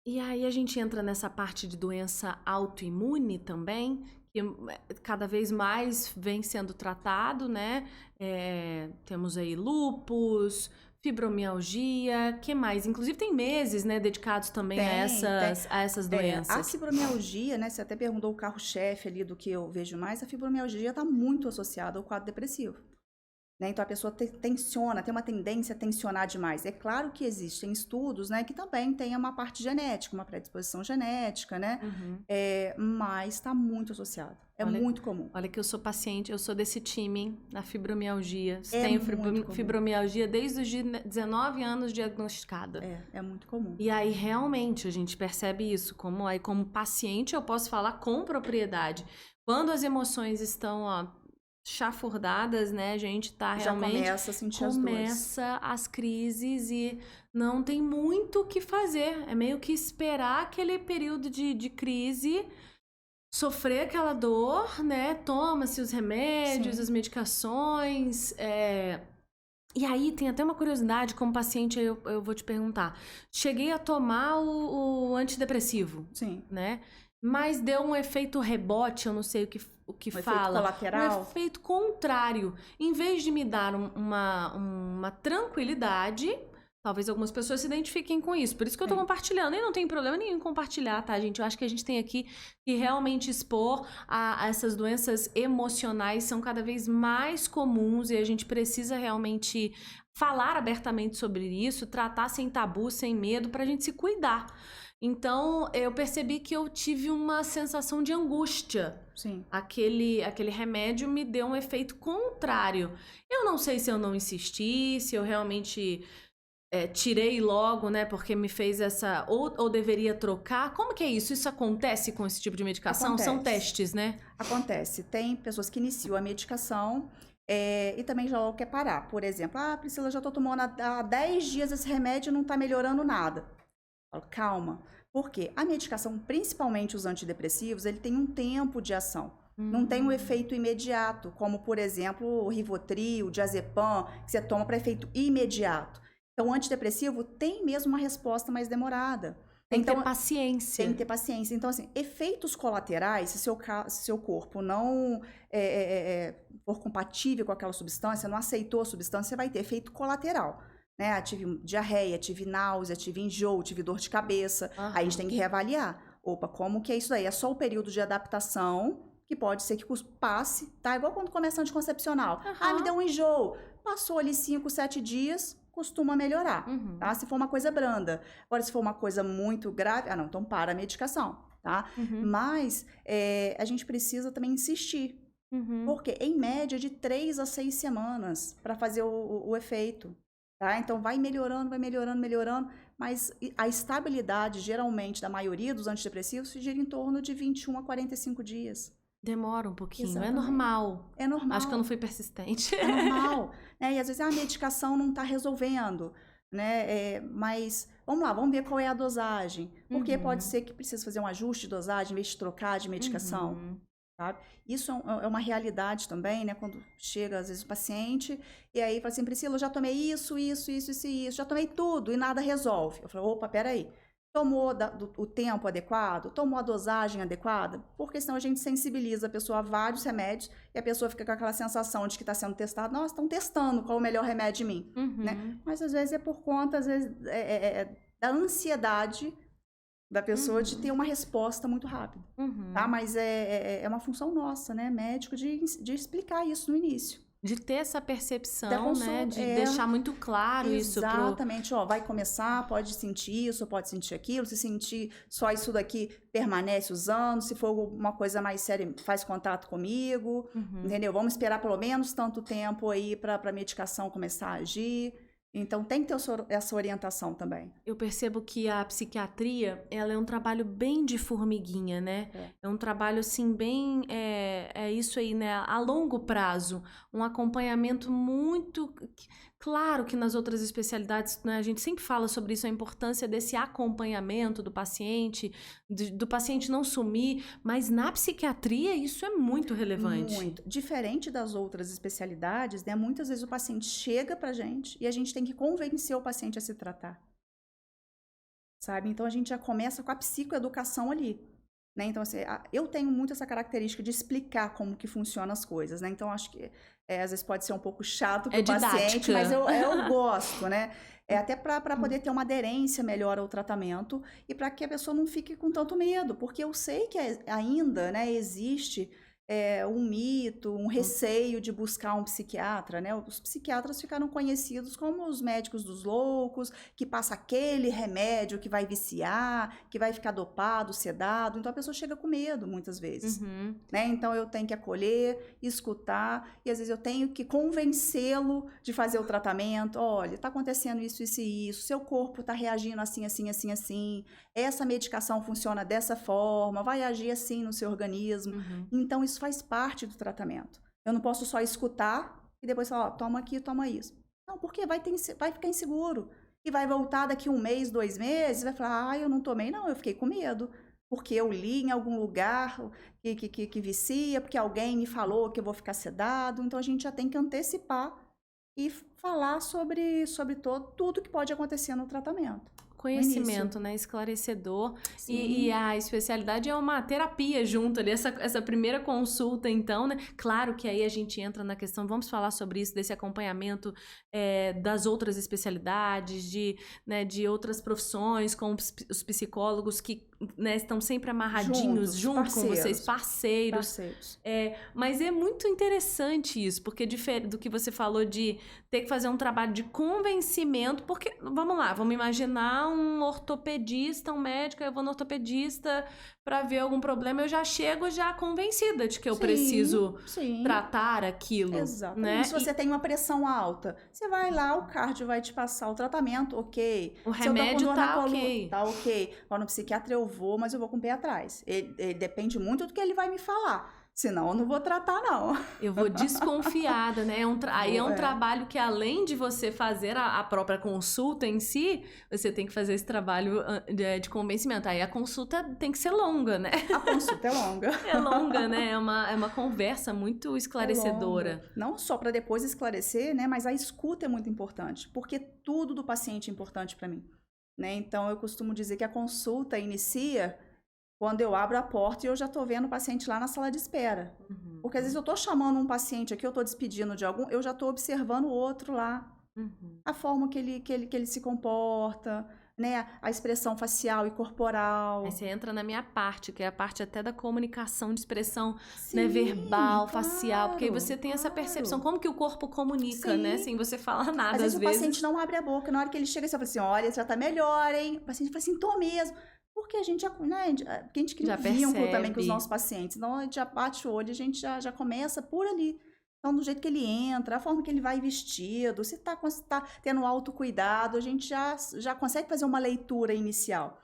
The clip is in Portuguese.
E aí a gente entra nessa parte de doença autoimune também, que cada vez mais vem sendo tratado, né? Temos aí lúpus, fibromialgia, que mais? Inclusive tem meses, né, dedicados também a Tem. essas A doenças. fibromialgia, né? Você até perguntou o carro-chefe ali do que eu vejo mais, a fibromialgia está muito associada ao quadro depressivo. Né? Então a pessoa tensiona, tem uma tendência a tensionar demais. É claro que existem estudos, né, que também tem uma parte genética, uma predisposição genética, né? Uhum. Mas está muito associado. É Olha, muito comum. olha que eu sou paciente, eu sou desse time, hein, da fibromialgia. É Tenho muito comum. fibromialgia desde os 19 anos diagnosticada. É muito comum. E aí, realmente, a gente percebe isso. Como paciente, eu posso falar com propriedade. Quando as emoções estão, ó, chafurdadas, né? A gente tá realmente... Já começa a sentir as dores. Começa as crises e não tem muito o que fazer. É meio que esperar aquele período de crise, sofrer aquela dor, né? Toma-se os remédios, Sim. as medicações, E aí tem até uma curiosidade, como paciente eu vou te perguntar. Cheguei a tomar o antidepressivo, Sim. né? Mas deu um efeito rebote, eu não sei o que Efeito fala. colateral. Um efeito contrário. Em vez de me dar uma tranquilidade, talvez algumas pessoas se identifiquem com isso. Por isso que eu tô Sim. compartilhando. E não tem problema nenhum em compartilhar, tá, gente? Eu acho que a gente tem aqui que realmente expor a essas doenças emocionais, são cada vez mais comuns e a gente precisa realmente falar abertamente sobre isso, tratar sem tabu, sem medo, pra gente se cuidar. Então, eu percebi que eu tive uma sensação de angústia. Sim. Aquele remédio me deu um efeito contrário. Eu não sei se eu não insisti, se eu realmente tirei logo, né, porque me fez essa... Ou deveria trocar. Como que é isso? Isso acontece com esse tipo de medicação? Acontece. São testes, né? Acontece. Tem pessoas que iniciam a medicação e também já quer parar. Por exemplo, Priscila, já tô tomando há 10 dias esse remédio e não tá melhorando nada. Eu falo, calma. Por quê? A medicação, principalmente os antidepressivos, ele tem um tempo de ação. Não tem um efeito imediato, como, por exemplo, o Rivotril, o diazepam, que você toma para efeito imediato. Então, o antidepressivo tem mesmo uma resposta mais demorada. Tem que Então, ter paciência. tem que ter paciência. Então, assim, efeitos colaterais, se seu corpo não for compatível com aquela substância, não aceitou a substância, você vai ter efeito colateral. Né? Tive diarreia, tive náusea, tive enjoo, tive dor de cabeça. Aham. Aí a gente tem que reavaliar. Opa, como que é isso aí? É só o período de adaptação, que pode ser que passe, tá? Igual quando começa anticoncepcional. Me deu um enjoo. Passou ali 5, 7 dias, costuma melhorar, tá? Se for uma coisa branda. Agora, se for uma coisa muito grave, não, então para a medicação, tá? Mas a gente precisa também insistir. Porque, em média, de 3 a 6 semanas para fazer o efeito. Tá? Então, vai melhorando, melhorando, mas a estabilidade, geralmente, da maioria dos antidepressivos, gira em torno de 21 a 45 dias. Demora um pouquinho, Exatamente. é normal. É normal. Acho que eu não fui persistente. É normal. Né? E às vezes a medicação não está resolvendo. Né? Mas vamos lá, vamos ver qual é a dosagem. Porque pode ser que precise fazer um ajuste de dosagem em vez de trocar de medicação. Sabe? Isso é uma realidade também, né? Quando chega, às vezes, o paciente e aí fala assim, Priscila, eu já tomei isso, já tomei tudo e nada resolve. Eu falo, opa, peraí, tomou o tempo adequado? Tomou a dosagem adequada? Porque senão a gente sensibiliza a pessoa a vários remédios e a pessoa fica com aquela sensação de que está sendo testado. Nossa, estão testando qual é o melhor remédio de mim. Né? Mas às vezes é por conta, às vezes, da ansiedade da pessoa de ter uma resposta muito rápida, tá? Mas é uma função nossa, né, médico, de explicar isso no início. De ter essa percepção, né, de é, deixar muito claro isso pro... Exatamente, ó, vai começar, pode sentir isso, pode sentir aquilo, se sentir só isso daqui, permanece usando, se for uma coisa mais séria, faz contato comigo, entendeu? Vamos esperar pelo menos tanto tempo aí para a medicação começar a agir. Então, tem que ter essa orientação também. Eu percebo que a psiquiatria, ela é um trabalho bem de formiguinha, né? É um trabalho, assim, bem... É isso aí, né? A longo prazo. Um acompanhamento muito... Claro que nas outras especialidades, né, a gente sempre fala sobre isso, a importância desse acompanhamento do paciente não sumir, mas na psiquiatria isso é muito relevante. Muito. Diferente das outras especialidades, né, muitas vezes o paciente chega pra gente e a gente tem que convencer o paciente a se tratar. sabe? Então a gente já começa com a psicoeducação ali. Né? Então, assim, eu tenho muito essa característica de explicar como que funcionam as coisas, né? Então, acho que às vezes pode ser um pouco chato para o paciente, mas eu gosto, né? Até para poder ter uma aderência melhor ao tratamento e para que a pessoa não fique com tanto medo, porque eu sei que ainda, né, existe um mito, um receio de buscar um psiquiatra, né? Os psiquiatras ficaram conhecidos como os médicos dos loucos, que passa aquele remédio que vai viciar, que vai ficar dopado, sedado. Então a pessoa chega com medo muitas vezes, né? Então eu tenho que acolher, escutar e às vezes eu tenho que convencê-lo de fazer o tratamento. Olha, está acontecendo isso, isso e isso. Seu corpo está reagindo assim, assim, assim, assim. Essa medicação funciona dessa forma, vai agir assim no seu organismo. Então isso faz parte do tratamento. Eu não posso só escutar e depois falar, ó, toma aqui, toma isso. Não, porque vai ficar inseguro. E vai voltar daqui 1 mês, 2 meses, vai falar, eu não tomei, não, eu fiquei com medo. Porque eu li em algum lugar que vicia, porque alguém me falou que eu vou ficar sedado. Então a gente já tem que antecipar e falar sobre tudo que pode acontecer no tratamento. Conhecimento, né? Esclarecedor. E a especialidade é uma terapia junto ali, essa primeira consulta, então, né? Claro que aí a gente entra na questão, vamos falar sobre isso, desse acompanhamento das outras especialidades, de outras profissões, com os psicólogos que, né, estão sempre amarradinhos junto com vocês, parceiros. Mas é muito interessante isso, porque diferente do que você falou de ter que fazer um trabalho de convencimento, porque, vamos lá, vamos imaginar um ortopedista, um médico, eu vou no ortopedista para ver algum problema, eu já chego já convencida de que eu preciso tratar aquilo. Exatamente. Né? Se você tem uma pressão alta, você vai lá, o cardio vai te passar o tratamento, ok. O remédio tá ok. Tá ok. Agora no psiquiatra eu vou, mas eu vou com o pé atrás. Ele depende muito do que ele vai me falar. Senão eu não vou tratar, não. Eu vou desconfiada, né? Aí é um trabalho que, além de você fazer a própria consulta em si, você tem que fazer esse trabalho de convencimento. Aí a consulta tem que ser longa, né? A consulta é longa. É longa, né? É uma conversa muito esclarecedora. Não só para depois esclarecer, né? Mas a escuta é muito importante, porque tudo do paciente é importante para mim, né? Então eu costumo dizer que a consulta inicia quando eu abro a porta e eu já estou vendo o paciente lá na sala de espera. Porque às vezes eu estou chamando um paciente aqui, eu estou despedindo de algum, eu já estou observando o outro lá. A forma que ele se comporta, né? A expressão facial e corporal. Aí você entra na minha parte, que é a parte até da comunicação de expressão, né, verbal, facial, porque aí você tem essa percepção, como que o corpo comunica, né? Sem você falar nada, às vezes. O paciente não abre a boca, na hora que ele chega, você fala assim, olha, já tá melhor, hein? O paciente fala assim, tô mesmo. Porque a gente, né, porque a gente cria um vínculo também com os nossos pacientes. Então, a gente já bate o olho, a gente já começa por ali. Então, do jeito que ele entra, a forma que ele vai vestido, se tá tendo autocuidado, a gente já consegue fazer uma leitura inicial.